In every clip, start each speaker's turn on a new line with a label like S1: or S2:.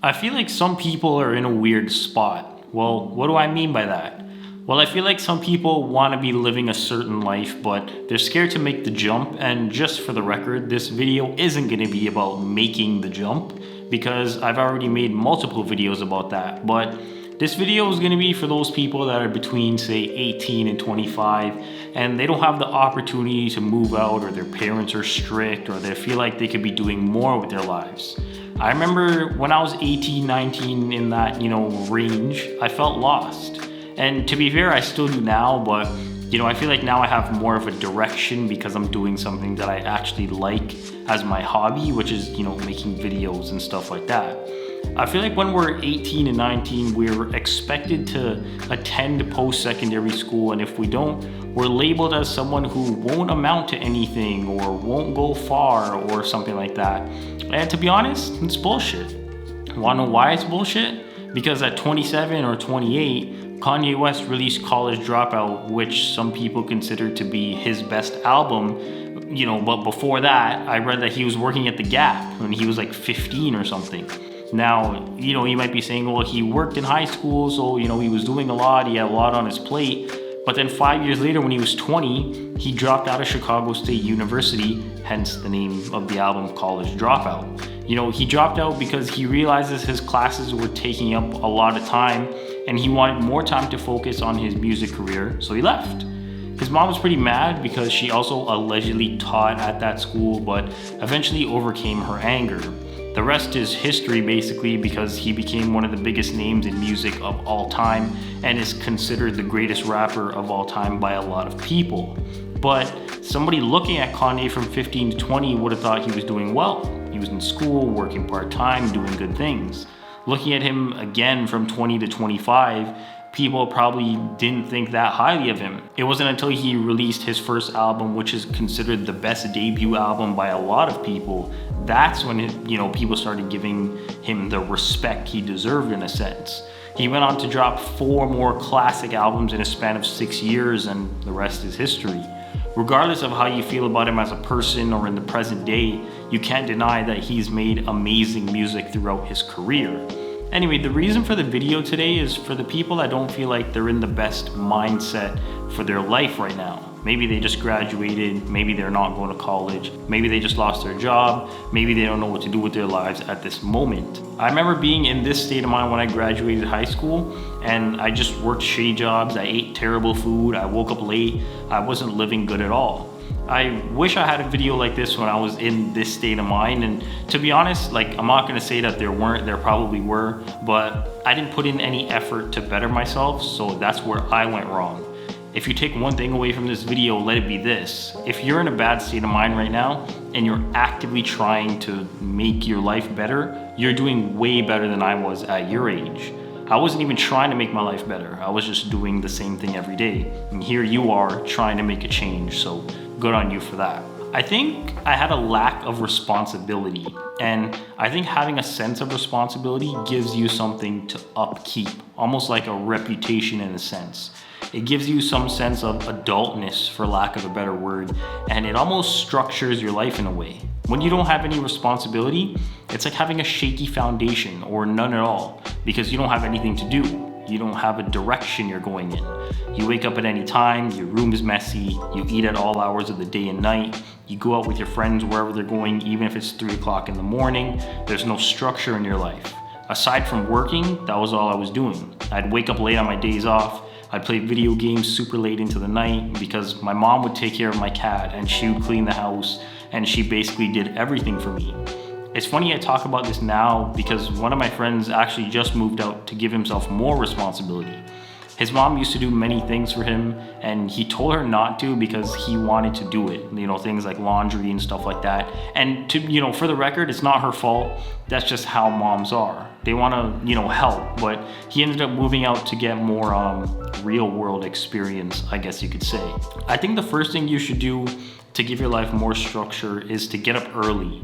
S1: I feel like some people are in a weird spot. Well, what do I mean by that? Well, I feel like some people want to be living a certain life, but they're scared to make the jump. And just for the record, this video isn't going to be about making the jump because I've already made multiple videos about that. But this video is going to be for those people that are between, say, 18 and 25, and they don't have the opportunity to move out, or their parents are strict, or they feel like they could be doing more with their lives. I remember when I was 18, 19, in that, range, I felt lost. And to be fair, I still do now, but I feel like now I have more of a direction because I'm doing something that I actually like as my hobby, which is, making videos and stuff like that. I feel like when we're 18 and 19, we're expected to attend post-secondary school, and if we don't, we're labeled as someone who won't amount to anything or won't go far or something like that. And to be honest, it's bullshit. Wanna know why it's bullshit? Because at 27 or 28, Kanye West released College Dropout, which some people consider to be his best album. But before that, I read that he was working at the Gap when he was like 15 or something. Now, you might be saying, well, he worked in high school, so, he was doing a lot, he had a lot on his plate. But then 5 years later, when he was 20, he dropped out of Chicago State University, hence the name of the album, College Dropout. He dropped out because he realizes his classes were taking up a lot of time, and he wanted more time to focus on his music career, so he left. His mom was pretty mad because she also allegedly taught at that school, but eventually overcame her anger. The rest is history, basically, because he became one of the biggest names in music of all time and is considered the greatest rapper of all time by a lot of people. But somebody looking at Kanye from 15 to 20 would have thought he was doing well. He was in school, working part-time, doing good things. Looking at him again from 20 to 25, people probably didn't think that highly of him. It wasn't until he released his first album, which is considered the best debut album by a lot of people, that's when people started giving him the respect he deserved, in a sense. He went on to drop 4 more classic albums in a span of 6 years, and the rest is history. Regardless of how you feel about him as a person or in the present day, you can't deny that he's made amazing music throughout his career. Anyway, the reason for the video today is for the people that don't feel like they're in the best mindset for their life right now. Maybe they just graduated, maybe they're not going to college, maybe they just lost their job, maybe they don't know what to do with their lives at this moment. I remember being in this state of mind when I graduated high school, and I just worked shitty jobs, I ate terrible food, I woke up late, I wasn't living good at all. I wish I had a video like this when I was in this state of mind, and to be honest, I'm not gonna say that there weren't, there probably were, but I didn't put in any effort to better myself, so that's where I went wrong. If you take one thing away from this video, let it be this. If you're in a bad state of mind right now, and you're actively trying to make your life better, you're doing way better than I was at your age. I wasn't even trying to make my life better. I was just doing the same thing every day. And here you are trying to make a change, so good on you for that. I think I had a lack of responsibility, and I think having a sense of responsibility gives you something to upkeep, almost like a reputation in a sense. It gives you some sense of adultness, for lack of a better word, and it almost structures your life in a way. When you don't have any responsibility, it's like having a shaky foundation or none at all, because you don't have anything to do. You don't have a direction you're going in. You wake up at any time, your room is messy, you eat at all hours of the day and night, you go out with your friends wherever they're going, even if it's 3 o'clock in the morning. There's no structure in your life. Aside from working, that was all I was doing. I'd wake up late on my days off, I'd play video games super late into the night because my mom would take care of my cat and she would clean the house, and she basically did everything for me. It's funny I talk about this now because one of my friends actually just moved out to give himself more responsibility. His mom used to do many things for him, and he told her not to because he wanted to do it. Things like laundry and stuff like that. And for the record, it's not her fault. That's just how moms are. They want to, help, but he ended up moving out to get more real world experience, I guess you could say. I think the first thing you should do to give your life more structure is to get up early.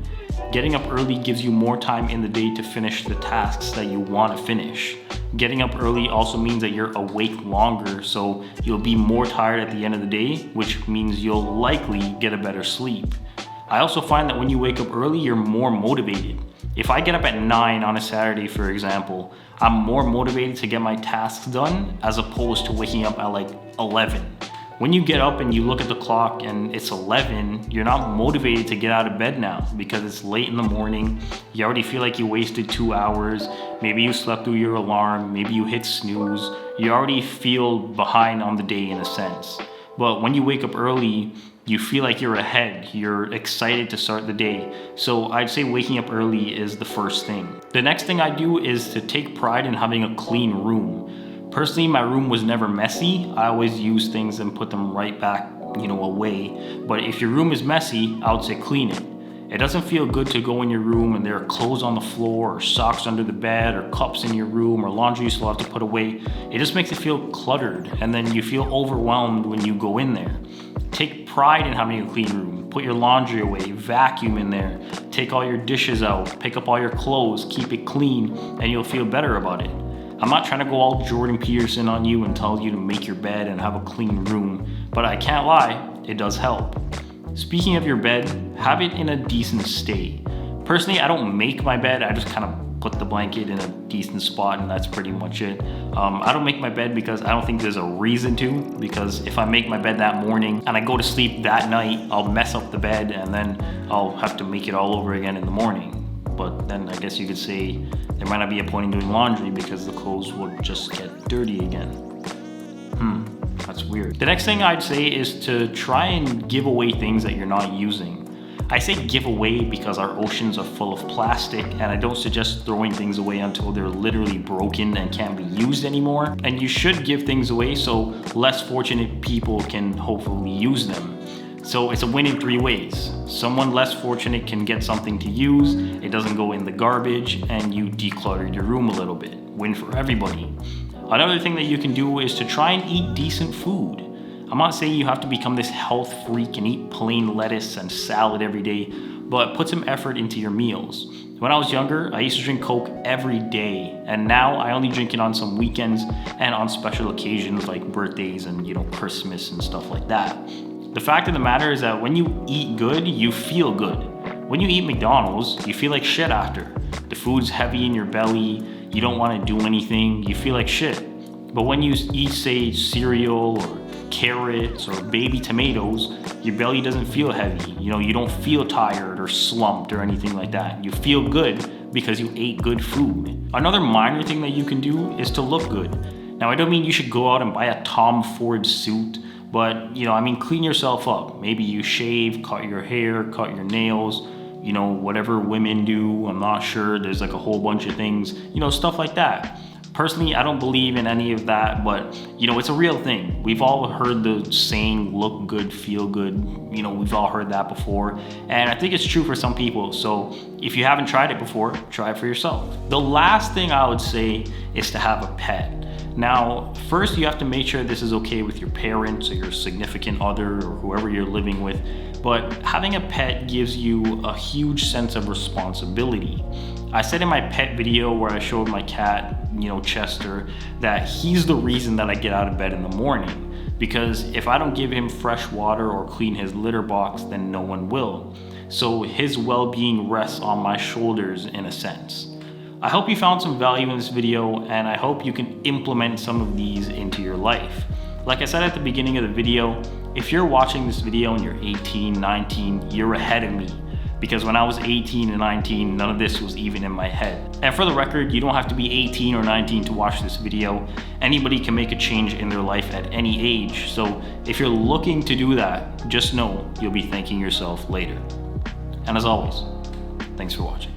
S1: Getting up early gives you more time in the day to finish the tasks that you want to finish. Getting up early also means that you're awake longer, so you'll be more tired at the end of the day, which means you'll likely get a better sleep. I also find that when you wake up early, you're more motivated. If I get up at 9 on a Saturday, for example, I'm more motivated to get my tasks done as opposed to waking up at like 11. When you get up and you look at the clock and it's 11, you're not motivated to get out of bed now because it's late in the morning. You already feel like you wasted 2 hours. Maybe you slept through your alarm. Maybe you hit snooze. You already feel behind on the day in a sense. But when you wake up early, you feel like you're ahead. You're excited to start the day. So I'd say waking up early is the first thing. The next thing I do is to take pride in having a clean room. Personally, my room was never messy. I always use things and put them right back, away. But if your room is messy, I would say clean it. It doesn't feel good to go in your room and there are clothes on the floor or socks under the bed or cups in your room or laundry you still have to put away. It just makes it feel cluttered and then you feel overwhelmed when you go in there. Take pride in having a clean room. Put your laundry away, vacuum in there, take all your dishes out, pick up all your clothes, keep it clean, and you'll feel better about it. I'm not trying to go all Jordan Peterson on you and tell you to make your bed and have a clean room, but I can't lie, it does help. Speaking of your bed, have it in a decent state. Personally, I don't make my bed, I just kind of put the blanket in a decent spot and that's pretty much it. I don't make my bed because I don't think there's a reason to, because if I make my bed that morning and I go to sleep that night, I'll mess up the bed and then I'll have to make it all over again in the morning. But then I guess you could say there might not be a point in doing laundry because the clothes would just get dirty again. That's weird. The next thing I'd say is to try and give away things that you're not using. I say give away because our oceans are full of plastic and I don't suggest throwing things away until they're literally broken and can't be used anymore. And you should give things away so less fortunate people can hopefully use them. So it's a win in 3 ways. Someone less fortunate can get something to use, it doesn't go in the garbage, and you declutter your room a little bit. Win for everybody. Another thing that you can do is to try and eat decent food. I'm not saying you have to become this health freak and eat plain lettuce and salad every day, but put some effort into your meals. When I was younger, I used to drink Coke every day, and now I only drink it on some weekends and on special occasions like birthdays and Christmas and stuff like that. The fact of the matter is that when you eat good, you feel good. When you eat McDonald's, you feel like shit after. The food's heavy in your belly, you don't want to do anything, you feel like shit. But when you eat, say, cereal or carrots or baby tomatoes, your belly doesn't feel heavy. You don't feel tired or slumped or anything like that. You feel good because you ate good food. Another minor thing that you can do is to look good. Now, I don't mean you should go out and buy a Tom Ford suit, but clean yourself up. Maybe you shave, cut your hair, cut your nails, whatever women do. I'm not sure. There's like a whole bunch of things, stuff like that. Personally, I don't believe in any of that, but it's a real thing. We've all heard the saying, look good, feel good. We've all heard that before. And I think it's true for some people. So if you haven't tried it before, try it for yourself. The last thing I would say is to have a pet. Now, first you have to make sure this is okay with your parents or your significant other or whoever you're living with, but having a pet gives you a huge sense of responsibility. I said in my pet video where I showed my cat, Chester, that he's the reason that I get out of bed in the morning, because if I don't give him fresh water or clean his litter box, then no one will. So his well-being rests on my shoulders in a sense. I hope you found some value in this video and I hope you can implement some of these into your life. Like I said at the beginning of the video, if you're watching this video and you're 18, 19, you're ahead of me. Because when I was 18 and 19, none of this was even in my head. And for the record, you don't have to be 18 or 19 to watch this video. Anybody can make a change in their life at any age. So if you're looking to do that, just know you'll be thanking yourself later. And as always, thanks for watching.